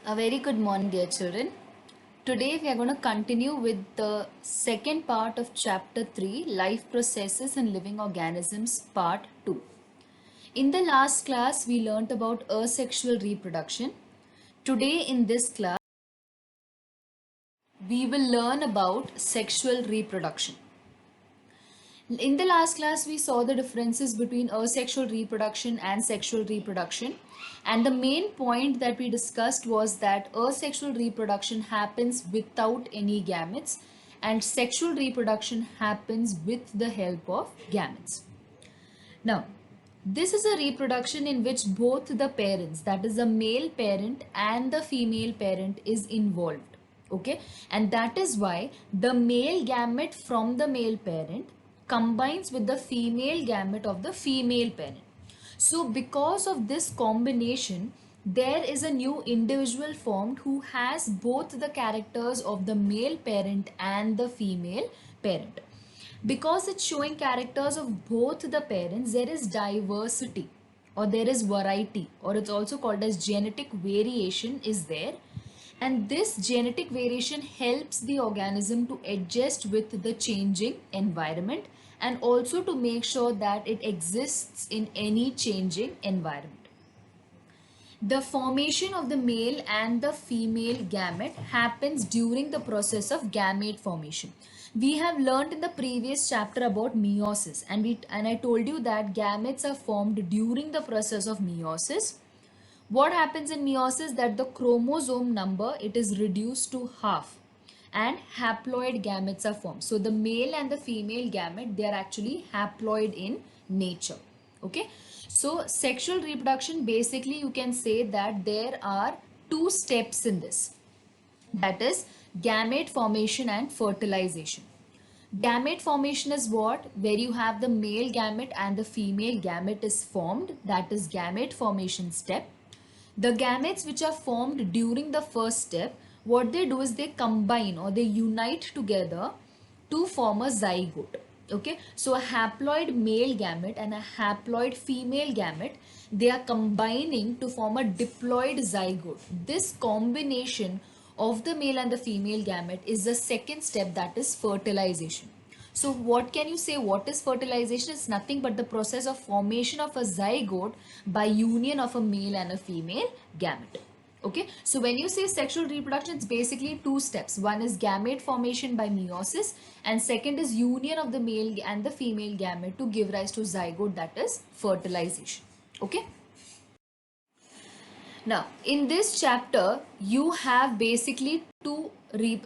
A very good morning, dear children. Today we are going to continue with the second part of chapter 3, Life Processes in Living Organisms, part 2. In the last class, we learnt about asexual reproduction. Today in this class, we will learn about sexual reproduction. In the last class, we saw the differences between asexual reproduction and sexual reproduction. And the main point that we discussed was that asexual reproduction happens without any gametes and sexual reproduction happens with the help of gametes. Now, this is a reproduction in which both the parents, that is the male parent and the female parent, is involved. Okay, and that is why the male gamete from the male parent combines with the female gamete of the female parent. So because of this combination, there is a new individual formed who has both the characters of the male parent and the female parent. Because it's showing characters of both the parents, there is diversity or there is variety, or it's also called as genetic variation is there. And this genetic variation helps the organism to adjust with the changing environment and also to make sure that it exists in any changing environment. The formation of the male and the female gamete happens during the process of gamete formation. We have learned in the previous chapter about meiosis, and I told you that gametes are formed during the process of meiosis. What happens in meiosis? That the chromosome number, it is reduced to half and haploid gametes are formed. So the male and the female gamete, they are actually haploid in nature. Okay, so sexual reproduction, basically you can say that there are two steps in this, that is gamete formation and fertilization. Gamete formation is what? Where you have the male gamete and the female gamete is formed, that is gamete formation step. The gametes which are formed during the first step, what they do is they combine or they unite together to form a zygote. Okay, so a haploid male gamete and a haploid female gamete, they are combining to form a diploid zygote. This combination of the male and the female gamete is the second step, that is fertilization. So what can you say? What is fertilization? It's nothing but the process of formation of a zygote by union of a male and a female gamete. Okay, so when you say sexual reproduction, it's basically two steps. One is gamete formation by meiosis and second is union of the male and the female gamete to give rise to zygote, that is fertilization. Okay. Now, in this chapter, you have basically two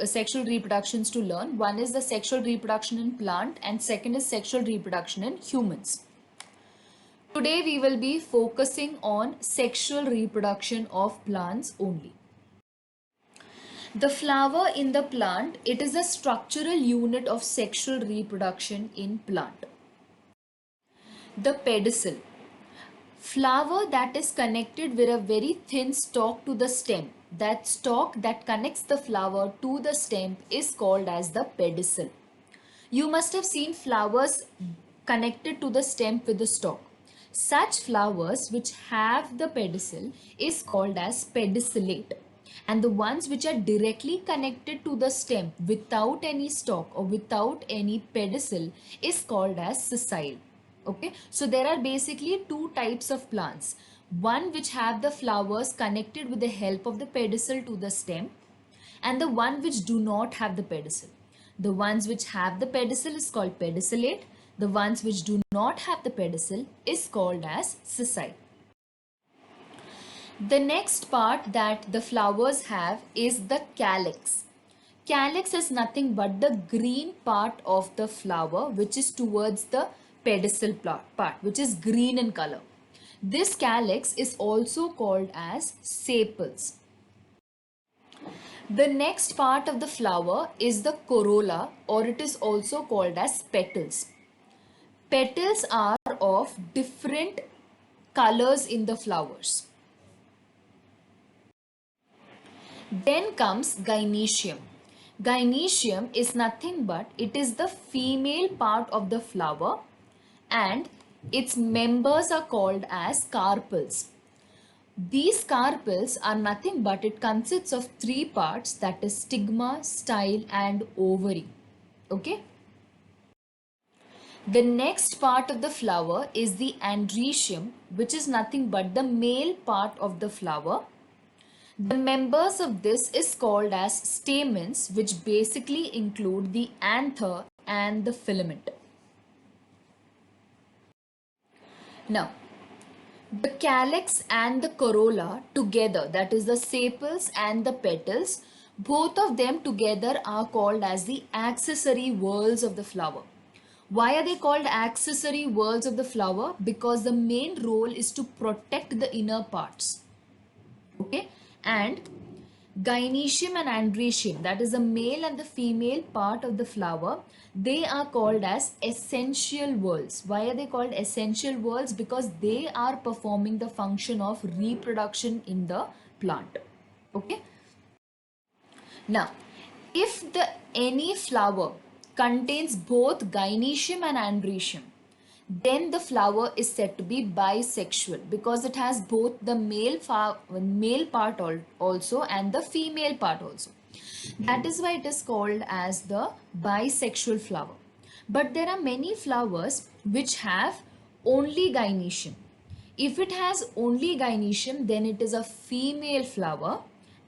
sexual reproductions to learn. One is the sexual reproduction in plant and second is sexual reproduction in humans. Today, we will be focusing on sexual reproduction of plants only. The flower in the plant, it is a structural unit of sexual reproduction in plant. The pedicel. Flower that is connected with a very thin stalk to the stem. That stalk that connects the flower to the stem is called as the pedicel. You must have seen flowers connected to the stem with the stalk. Such flowers which have the pedicel is called as pedicellate. And the ones which are directly connected to the stem without any stalk or without any pedicel is called as sessile. Okay, so there are basically two types of plants. One which have the flowers connected with the help of the pedicel to the stem, and the one which do not have the pedicel. The ones which have the pedicel is called pedicellate. The ones which do not have the pedicel is called as sessile. The next part that the flowers have is the calyx. Calyx is nothing but the green part of the flower which is towards the pedicel part, which is green in color. This calyx is also called as sepals. The next part of the flower is the corolla, or it is also called as petals. Petals are of different colors in the flowers. Then comes gynoecium. Gynoecium is nothing but it is the female part of the flower and its members are called as carpels. These carpels are nothing but it consists of three parts, that is stigma, style and ovary. Okay. The next part of the flower is the androecium, which is nothing but the male part of the flower. The members of this is called as stamens, which basically include the anther and the filament. Now, the calyx and the corolla together, that is the sepals and the petals, both of them together are called as the accessory whorls of the flower. Why are they called accessory whorls of the flower? Because the main role is to protect the inner parts. Okay, and gynoecium and androecium, that is the male and the female part of the flower, they are called as essential whorls. Why are they called essential whorls? Because they are performing the function of reproduction in the plant. Okay. Now, if the any flower contains both gynoecium and androecium, then the flower is said to be bisexual because it has both the male part also and the female part also. That is why it is called as the bisexual flower. But there are many flowers which have only gynoecium. If it has only gynoecium, then it is a female flower,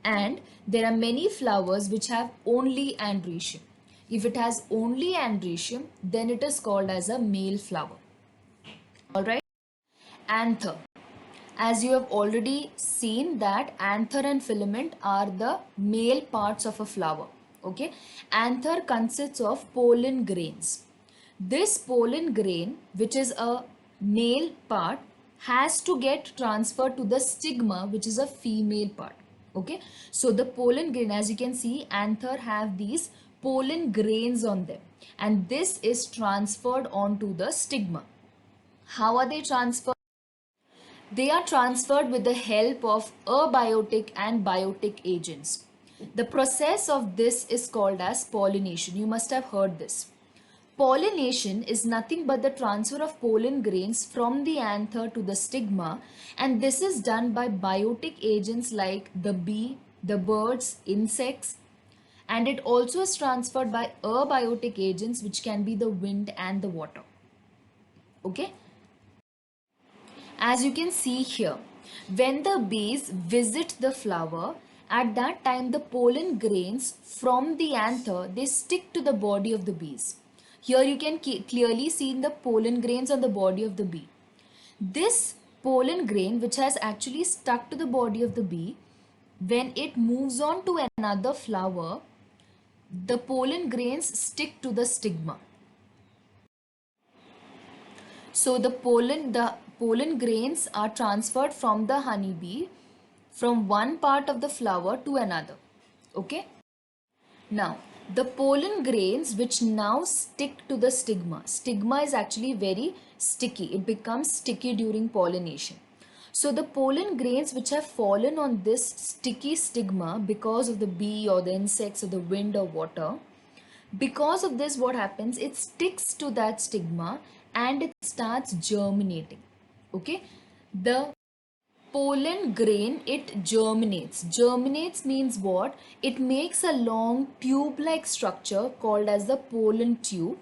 and there are many flowers which have only androecium. If it has only androecium, then it is called as a male flower. Alright. Anther. As you have already seen that anther and filament are the male parts of a flower. Okay. Anther consists of pollen grains. This pollen grain, which is a male part, has to get transferred to the stigma, which is a female part. Okay. So the pollen grain, as you can see, anther have these pollen grains on them, and this is transferred onto the stigma. How are they transferred? They are transferred with the help of abiotic and biotic agents. The process of this is called as pollination. You must have heard this. Pollination is nothing but the transfer of pollen grains from the anther to the stigma, and this is done by biotic agents like the bee, the birds, insects, and it also is transferred by abiotic agents which can be the wind and the water. Okay. As you can see here, when the bees visit the flower, at that time the pollen grains from the anther, they stick to the body of the bees. Here you can clearly see the pollen grains on the body of the bee. This pollen grain, which has actually stuck to the body of the bee, when it moves on to another flower, the pollen grains stick to the stigma. So the pollen grains are transferred from the honeybee from one part of the flower to another. Okay. Now the pollen grains which now stick to the stigma. Stigma is actually very sticky. It becomes sticky during pollination. So the pollen grains which have fallen on this sticky stigma because of the bee or the insects or the wind or water, because of this, what happens? It sticks to that stigma and it starts germinating. Okay. The pollen grain, it germinates. Germinates means what? It makes a long tube-like structure called as the pollen tube.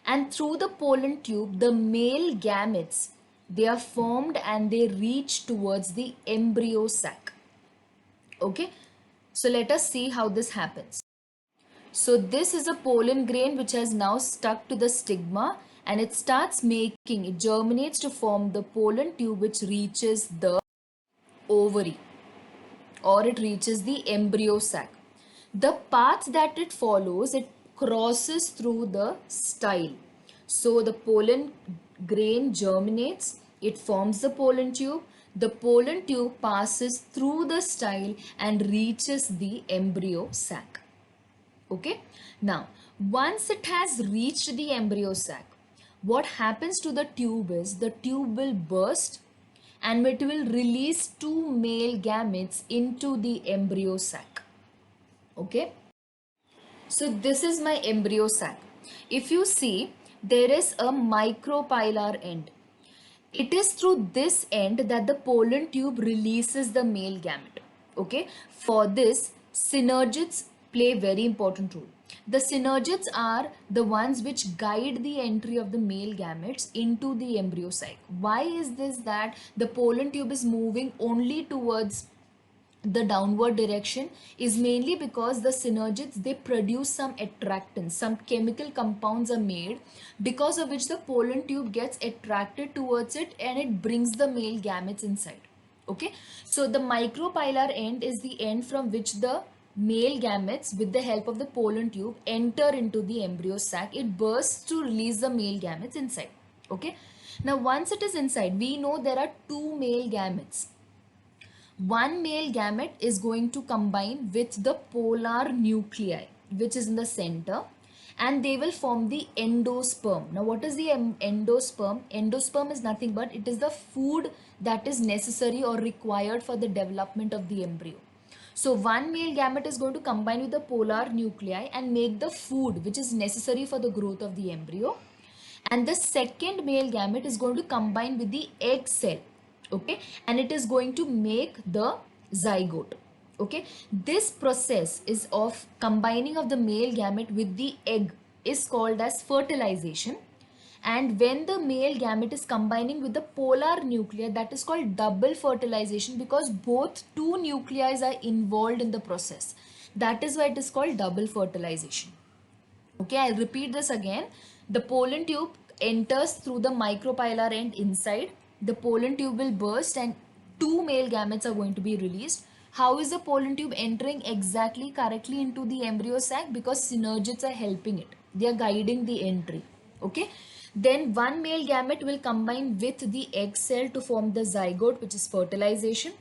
And through the pollen tube, the male gametes, they are formed and they reach towards the embryo sac. Okay. So let us see how this happens. So this is a pollen grain which has now stuck to the stigma, and it starts making, it germinates to form the pollen tube which reaches the ovary or it reaches the embryo sac. The path that it follows, it crosses through the style. So the pollen grain germinates, it forms the pollen tube. The pollen tube passes through the style and reaches the embryo sac. Okay. Now, once it has reached the embryo sac, what happens to the tube is the tube will burst and it will release two male gametes into the embryo sac. Okay. So this is my embryo sac. If you see, there is a micropylar end. It is through this end that the pollen tube releases the male gamete. Okay, for this, synergids play very important role. The synergids are the ones which guide the entry of the male gametes into the embryo sac. Why is this that the pollen tube is moving only towards the downward direction? Is mainly because the synergids, they produce some attractants, some chemical compounds are made because of which the pollen tube gets attracted towards it and it brings the male gametes inside. Okay, so the micropylar end is the end from which the male gametes with the help of the pollen tube enter into the embryo sac. It bursts to release the male gametes inside. Okay, now once it is inside, we know there are two male gametes. One male gamete is going to combine with the polar nuclei, which is in the center, and they will form the endosperm. Now what is the endosperm? Endosperm is nothing but it is the food that is necessary or required for the development of the embryo. So one male gamete is going to combine with the polar nuclei and make the food which is necessary for the growth of the embryo, and the second male gamete is going to combine with the egg cell. Okay, and it is going to make the zygote. Okay, this process is of combining of the male gamete with the egg is called as fertilization, and when the male gamete is combining with the polar nuclei, that is called double fertilization, because both two nuclei are involved in the process. That is why it is called double fertilization. Okay, I'll repeat this again. The pollen tube enters through the micropylar end inside. The pollen tube will burst and two male gametes are going to be released. How is the pollen tube entering exactly correctly into the embryo sac? Because synergids are helping it. They are guiding the entry. Okay. Then one male gamete will combine with the egg cell to form the zygote, which is fertilization.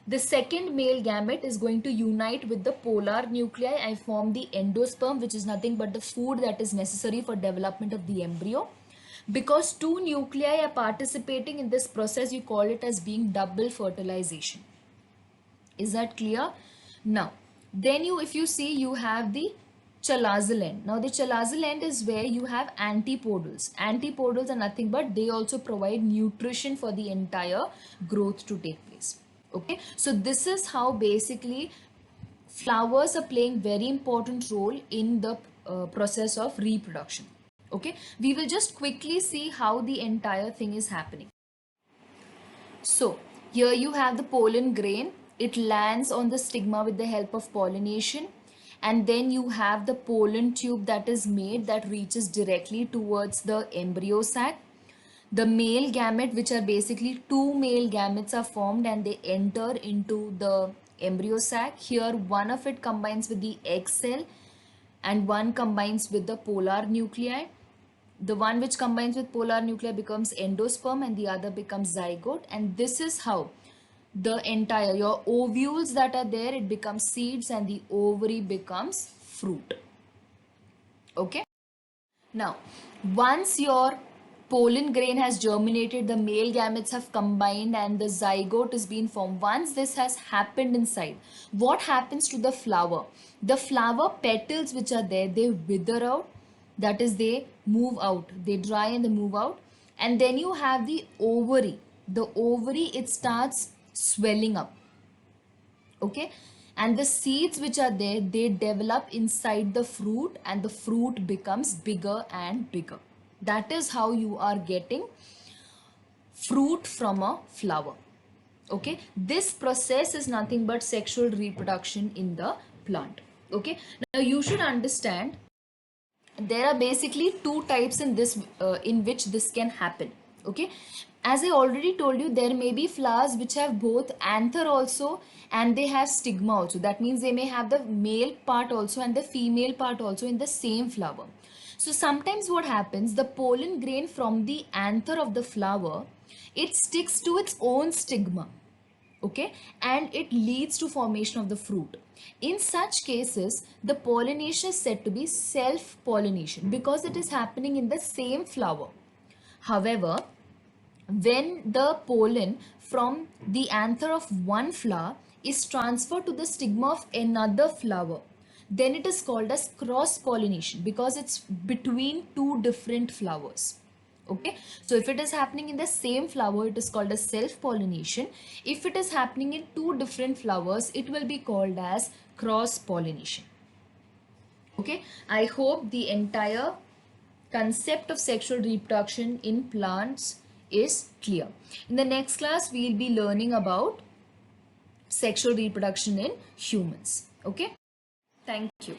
The second male gamete is going to unite with the polar nuclei and form the endosperm, which is nothing but the food that is necessary for development of the embryo. Because two nuclei are participating in this process, you call it as being double fertilization. Is that clear? Now, then if you see, you have the chalazal end. Now, the chalazal end is where you have antipodals. Antipodals are nothing but they also provide nutrition for the entire growth to take place. Okay, so this is how basically flowers are playing very important role in the process of reproduction. Okay, we will just quickly see how the entire thing is happening. So here you have the pollen grain. It lands on the stigma with the help of pollination, and then you have the pollen tube that is made that reaches directly towards the embryo sac. The male gamete, which are basically two male gametes, are formed and they enter into the embryo sac. Here one of it combines with the egg cell and one combines with the polar nuclei. The one which combines with polar nuclei becomes endosperm and the other becomes zygote, and this is how the entire your ovules that are there, it becomes seeds and the ovary becomes fruit. Okay, now once your pollen grain has germinated, the male gametes have combined and the zygote is being formed. Once this has happened inside, what happens to the flower? The flower petals which are there, they wither out, that is they move out, they dry and they move out, and then you have the ovary. The ovary, it starts swelling up. Okay, and the seeds which are there, they develop inside the fruit and the fruit becomes bigger and bigger. That is how you are getting fruit from a flower. Okay, this process is nothing but sexual reproduction in the plant. Okay, now you should understand there are basically two types in this in which this can happen. Okay, as I already told you, there may be flowers which have both anther also and they have stigma also. That means they may have the male part also and the female part also in the same flower. So sometimes what happens, the pollen grain from the anther of the flower, it sticks to its own stigma. Okay, and it leads to formation of the fruit. In such cases, the pollination is said to be self pollination because it is happening in the same flower. However, when the pollen from the anther of one flower is transferred to the stigma of another flower, then it is called as cross pollination because it's between two different flowers. Okay, so if it is happening in the same flower, it is called as self pollination. If it is happening in two different flowers, it will be called as cross pollination. Okay, I hope the entire concept of sexual reproduction in plants is clear. In the next class, we will be learning about sexual reproduction in humans. Okay, thank you.